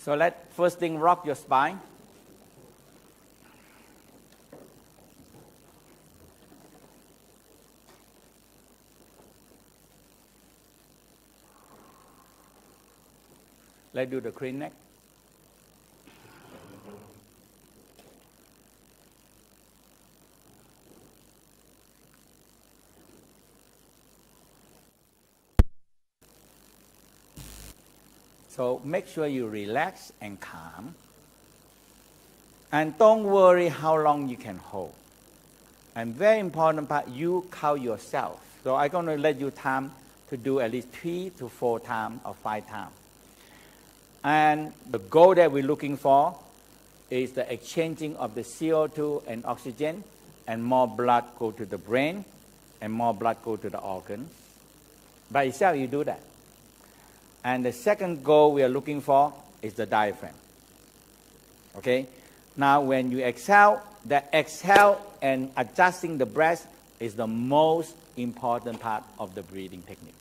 So first thing, rock your spine. Let's do the crane neck. So make sure you relax and calm. And don't worry how long you can hold. And very important part, you count yourself. So I'm going to let you time to do at least 3 to 4 times or 5 times. And the goal that we're looking for is the exchanging of the CO2 and oxygen, and more blood go to the brain, and more blood go to the organs. By itself, you do that. And the second goal we are looking for is the diaphragm. Okay? Now, when you exhale, the exhale and adjusting the breath is the most important part of the breathing technique.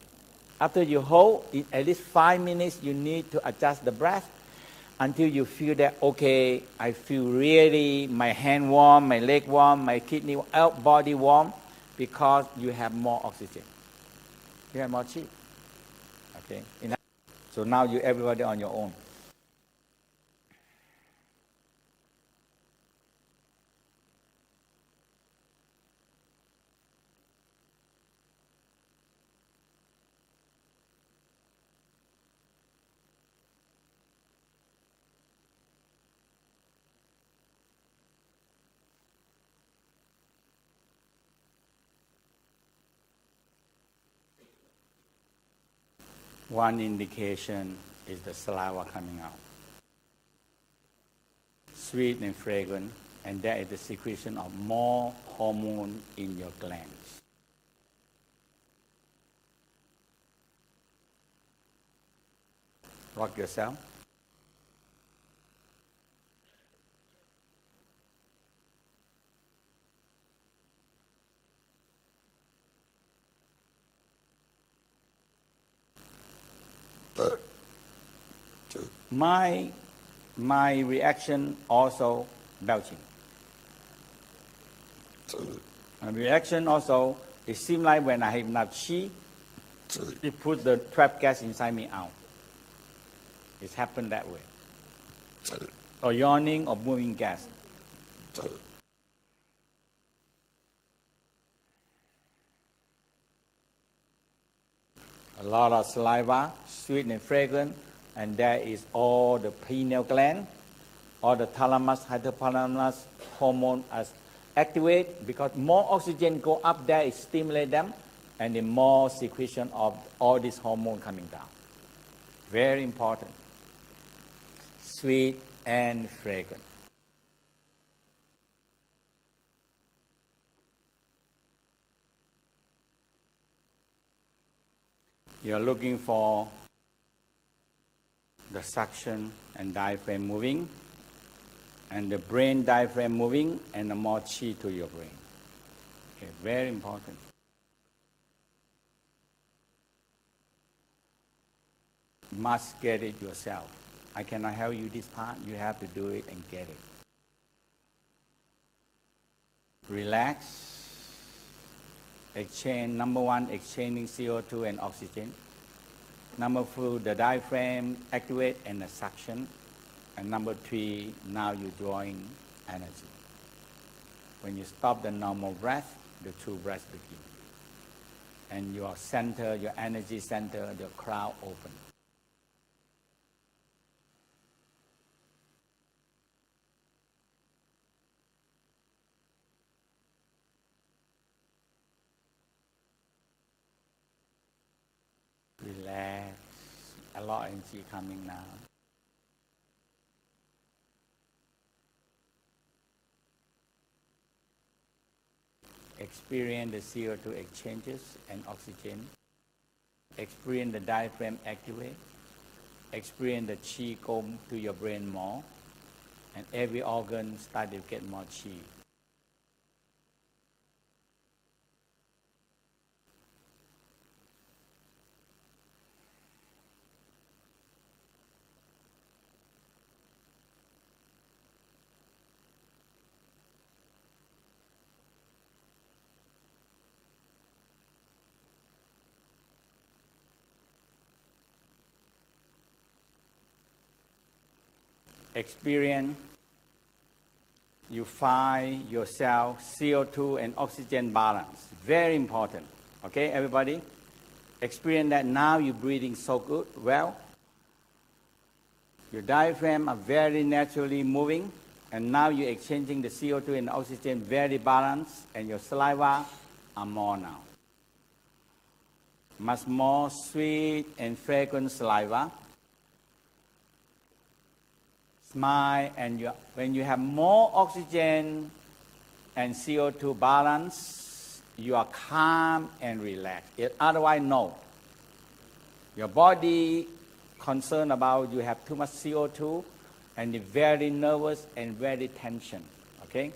After you hold, at least 5 minutes, you need to adjust the breath until you feel that, okay, I feel really my hand warm, my leg warm, my kidney, body warm, because you have more oxygen. You have more chi. Okay? So now everybody on your own. One indication is the saliva coming out. Sweet and fragrant, and that is the secretion of more hormone in your glands. Rock yourself. My reaction also belching. My reaction also, it seems like when I have enough chi, it puts the trapped gas inside me out. It's happened that way. Or yawning or moving gas. A lot of saliva, sweet and fragrant, and there is all the pineal gland, all the thalamus, hypothalamus hormone as activate, because more oxygen go up there, it stimulate them, and the more secretion of all this hormone coming down. Very important. Sweet and fragrant. You're looking for the suction and diaphragm moving, and the brain diaphragm moving, and the more chi to your brain. Okay, very important. You must get it yourself. I cannot help you this part. You have to do it and get it. Relax. Exchange, number 1, exchanging CO2 and oxygen. Number 2, the diaphragm activate and the suction. And number 3, now you're drawing energy. When you stop the normal breath, the true breath begins. And your center, your energy center, the crown open. Relax. A lot of energy coming now. Experience the CO2 exchanges and oxygen. Experience the diaphragm activate. Experience the chi go to your brain more. And every organ start to get more chi. experience, you find yourself CO2 and oxygen balance. Very important. Okay, everybody? Experience that now you're breathing so good, well. Your diaphragm are very naturally moving, and now you're exchanging the CO2 and oxygen very balanced, and your saliva are more now. Much more sweet and fragrant saliva. Smile, and when you have more oxygen and CO2 balance, you are calm and relaxed. Otherwise, no. Your body concerned about you have too much CO2, and you're very nervous and very tension. Okay?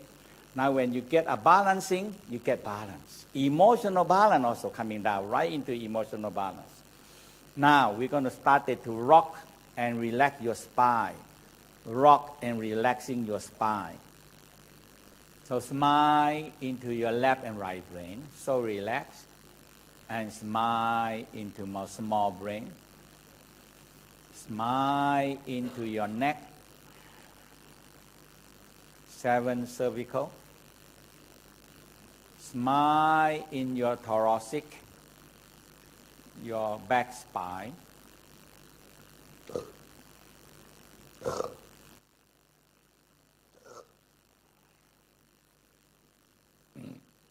Now, when you get a balancing, you get balance. Emotional balance also coming down right into emotional balance. Now, we're going to start it to rock and relax your spine. Rock and relaxing your spine. So smile into your left and right brain. So relax. And smile into my small brain. Smile into your neck. 7 cervical. Smile in your thoracic, your back spine.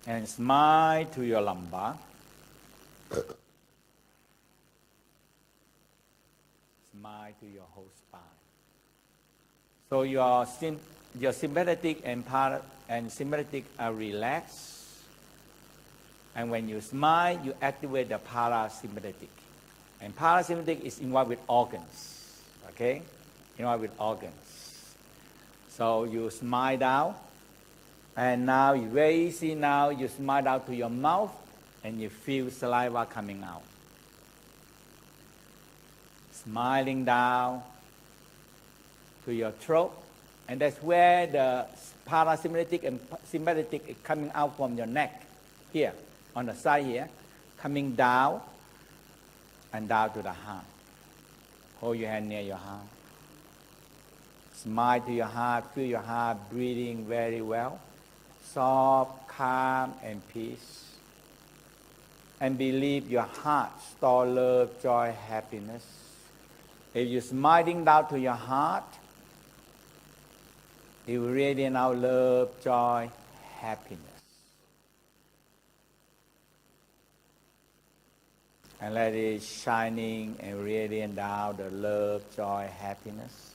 And smile to your lumbar. Smile to your whole spine. So your sympathetic and sympathetic are relaxed. And when you smile, you activate the parasympathetic. And parasympathetic is involved with organs. Okay? Involved with organs. So you smile down. And now you very easy now, you smile down to your mouth and you feel saliva coming out. Smiling down to your throat. And that's where the parasympathetic and sympathetic is coming out from your neck. Here, on the side here. Coming down and down to the heart. Hold your hand near your heart. Smile to your heart, feel your heart breathing very well. Soft, calm, and peace. And believe your heart store love, joy, happiness. If you're smiling down to your heart, it will radiate out love, joy, happiness. And let it shining and radiate down the love, joy, happiness.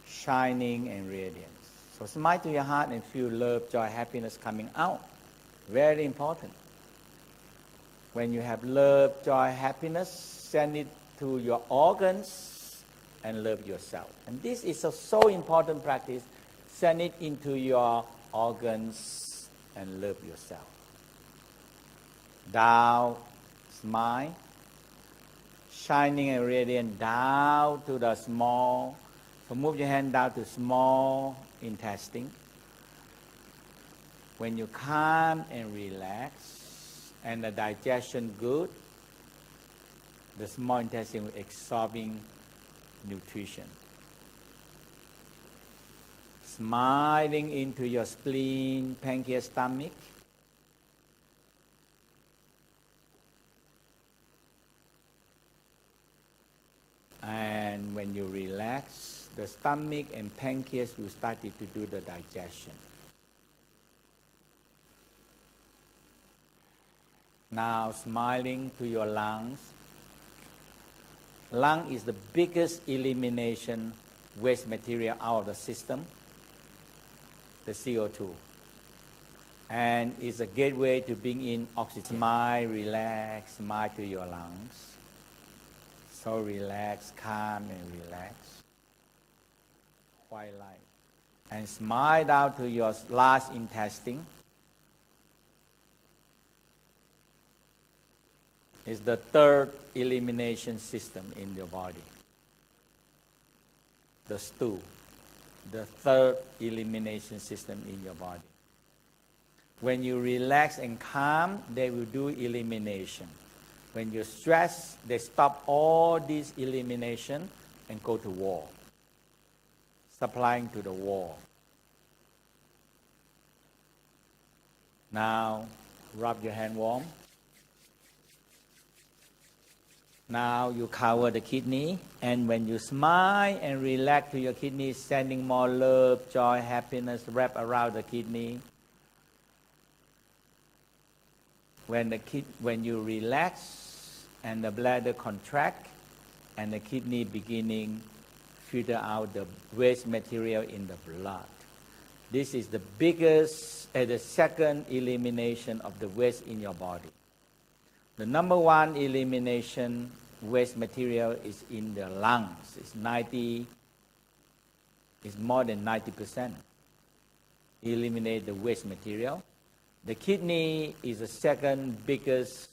Shining and radiant. So smile to your heart and feel love, joy, happiness coming out. Very important. When you have love, joy, happiness, send it to your organs and love yourself. And this is a so important practice. Send it into your organs and love yourself. Down, smile. Shining and radiant down to the small. So move your hand down to small intestine. When you calm and relax and the digestion good, the small intestine will absorbing nutrition. Smiling into your spleen, pancreas, stomach. And when you relax, the stomach and pancreas will start to do the digestion. Now smiling to your lungs. Lung is the biggest elimination waste material out of the system, the CO2. And it's a gateway to bring in oxygen. Smile, relax, smile to your lungs. So relax, calm and relax. White light. And smile down to your large intestine. It's the third elimination system in your body. The stool, the third elimination system in your body. When you relax and calm, they will do elimination. When you stress, they stop all this elimination and go to war. supplying to the wall. Now, rub your hand warm. Now you cover the kidney, and when you smile and relax to your kidney, sending more love, joy, happiness wrap around the kidney. When you relax and the bladder contract and the kidney beginning filter out the waste material in the blood. This is the biggest and the second elimination of the waste in your body. The number one elimination waste material is in the lungs. It's more than 90%. Eliminate the waste material. The kidney is the second biggest,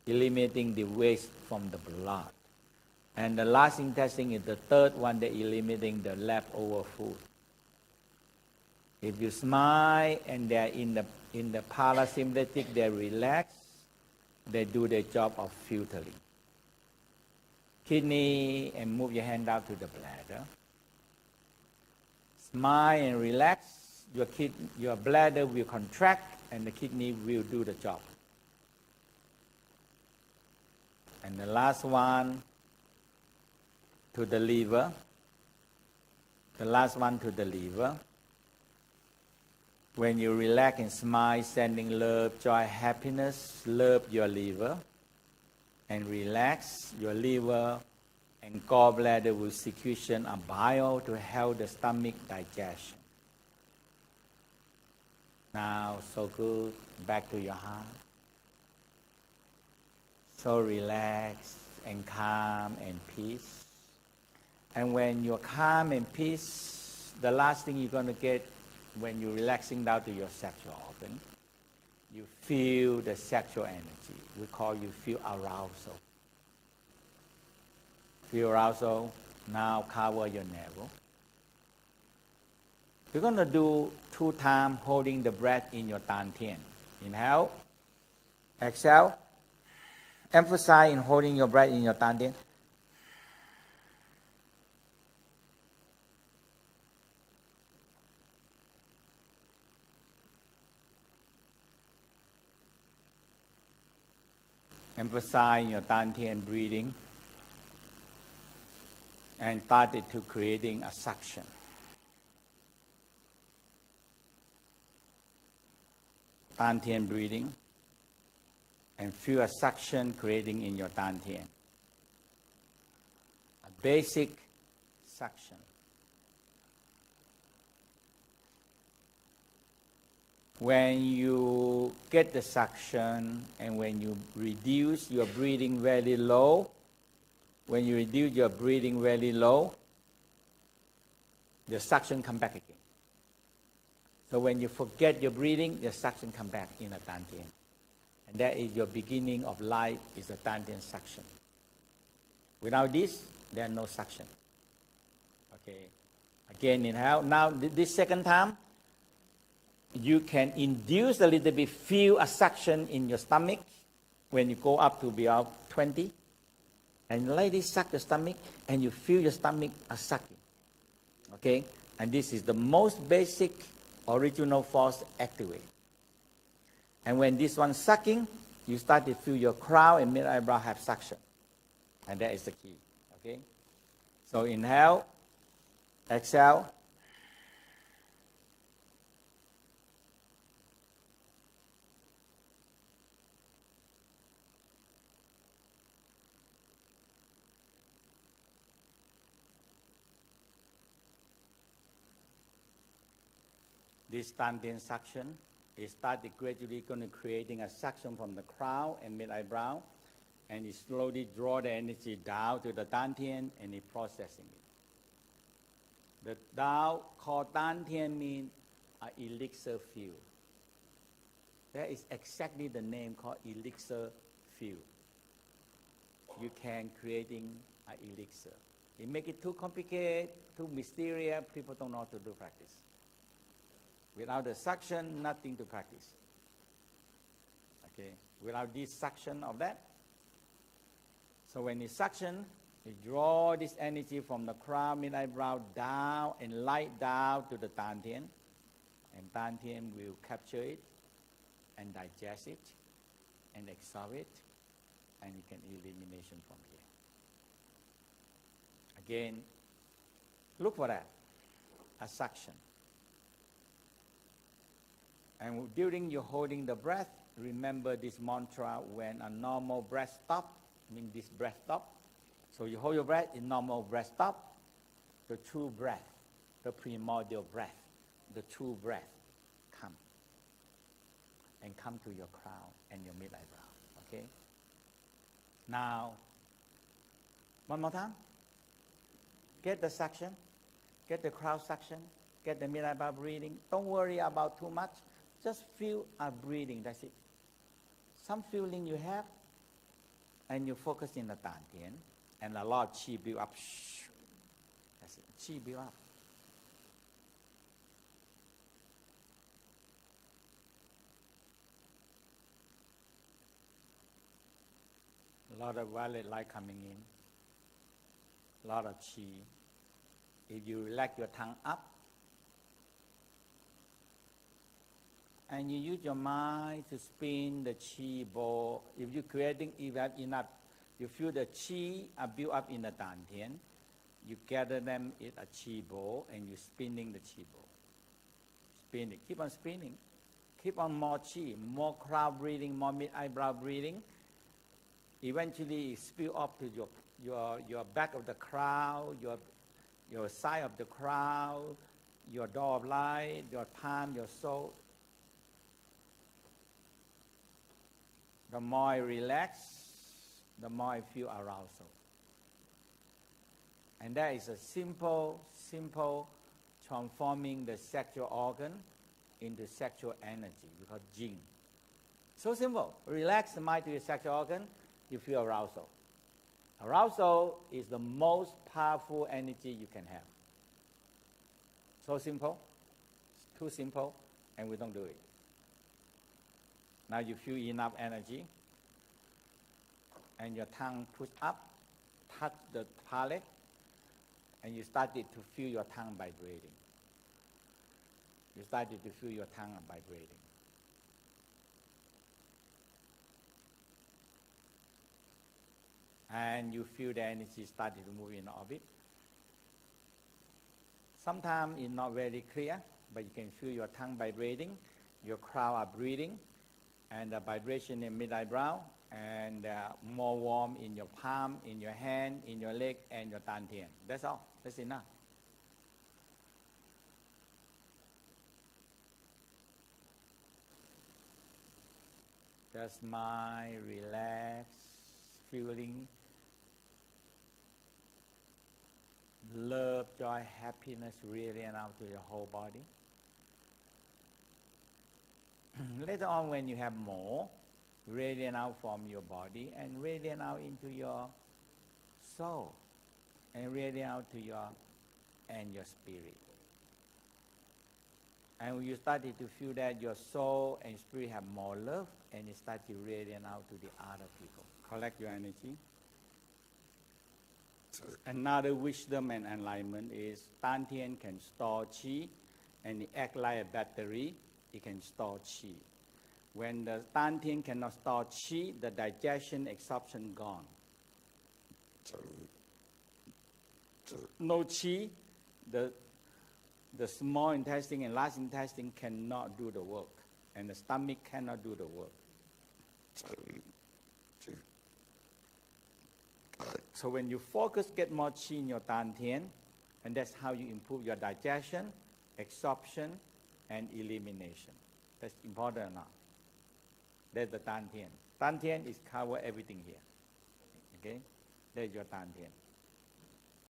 eliminating the waste from the blood. And the last intestine is the third one that eliminating the leftover food. If you smile and they're in the parasympathetic, they relax, they do their job of filtering. Kidney, and move your hand out to the bladder. Smile and relax. Your bladder will contract and the kidney will do the job. And the last one to the liver. The last one to the liver. When you relax and smile, sending love, joy, happiness, love your liver, and relax your liver and gallbladder will secretion a bile to help the stomach digestion. Now, so good, back to your heart. So relaxed and calm and peace. And when you're calm and peace, the last thing you're going to get when you're relaxing down to your sexual organ, you feel the sexual energy. We call you feel arousal. Feel arousal. Now cover your navel. We're going to do 2 times holding the breath in your Tan Tien. Inhale. Exhale. Emphasize in holding your breath in your Tan Tien. Emphasize your Tan Tien breathing and started to creating a suction. Tan Tien breathing and feel a suction creating in your Tan Tien. A basic suction. When you get the suction and when you reduce your breathing very low, when you reduce your breathing very low, the suction come back again. So when you forget your breathing, the suction come back in the Tan Tien. And that is your beginning of life, is the Tan Tien suction. Without this, there is no suction. Okay. Again, inhale. Now, this second time, you can induce a little bit, feel a suction in your stomach when you go up to about 20. And let it suck the stomach, and you feel your stomach sucking. Okay? And this is the most basic original force activate. And when this one sucking, you start to feel your crown and mid-eyebrow have suction. And that is the key. Okay? So inhale, exhale. This Tan Tien suction is started gradually going to creating a suction from the crown and mid-eyebrow, and it slowly draw the energy down to the Tan Tien and it processing it. The Tao called Tan Tien means an elixir field. That is exactly the name called elixir field. You can creating an elixir. You make it too complicated, too mysterious, people don't know how to do practice. Without the suction, nothing to practice. Okay, without this suction of that. So when you suction, You draw this energy from the crown, mid-eyebrow down and light down to the Tan Tien. And Tan Tien will capture it and digest it and absorb it, and you can elimination from here. Again, look for that, a suction. And during you holding the breath, remember this mantra when a normal breath stop, mean this breath stop. So you hold your breath, in normal breath stop, the true breath, the primordial breath, the true breath come. And come to your crown and your mid-eyebrow, okay? Now, one more time. Get the suction, get the crown suction, get the mid-eyebrow breathing. Don't worry about too much. Just feel a breathing, that's it. Some feeling you have, and you focus in the Tan Tien, and a lot of Chi build up. That's it, Chi build up. A lot of violet light coming in, a lot of Chi. If you relax your tongue up, and you use your mind to spin the Chi ball, if you're creating enough, you feel the Chi are built up in the Tan Tien, you gather them in a Chi ball and you're spinning the Chi ball. Spin it, keep on spinning. Keep on more Chi, more crown breathing, more mid-eyebrow breathing. Eventually, it spill up to your back of the crown, your side of the crown, your door of light, your palm, your soul. The more I relax, the more I feel arousal. And that is a simple transforming the sexual organ into sexual energy, because Jing. So simple. Relax the mind to your sexual organ, you feel arousal. Arousal is the most powerful energy you can have. So simple, it's too simple, and we don't do it. Now you feel enough energy, and your tongue push up, touch the palate, and you started to feel your tongue vibrating. You started to feel your tongue vibrating. And you feel the energy started to move in orbit. Sometimes it's not very clear, but you can feel your tongue vibrating, your crown are breathing, and the vibration in mid-eyebrow, and more warm in your palm, in your hand, in your leg, and your Tan Tien. That's all. That's enough. Just mind, relax, feeling love, joy, happiness radiate out to your whole body. Later on, when you have more, radiate out from your body and radiate out into your soul, and radiate out to your spirit. And when you started to feel that your soul and spirit have more love, and it starts to radiate out to the other people. Collect your energy. Another wisdom and enlightenment is Tan Tien can store Qi, and it acts like a battery. It can store Qi. When the Tan Tien cannot store Qi, the digestion, absorption gone. No Qi, the small intestine and large intestine cannot do the work, and the stomach cannot do the work. So when you focus, get more Qi in your Tan Tien, and that's how you improve your digestion, absorption, and elimination. That's important enough. That's the Tan Tien. Tan Tien is cover everything here. Okay? That's your Tan Tien.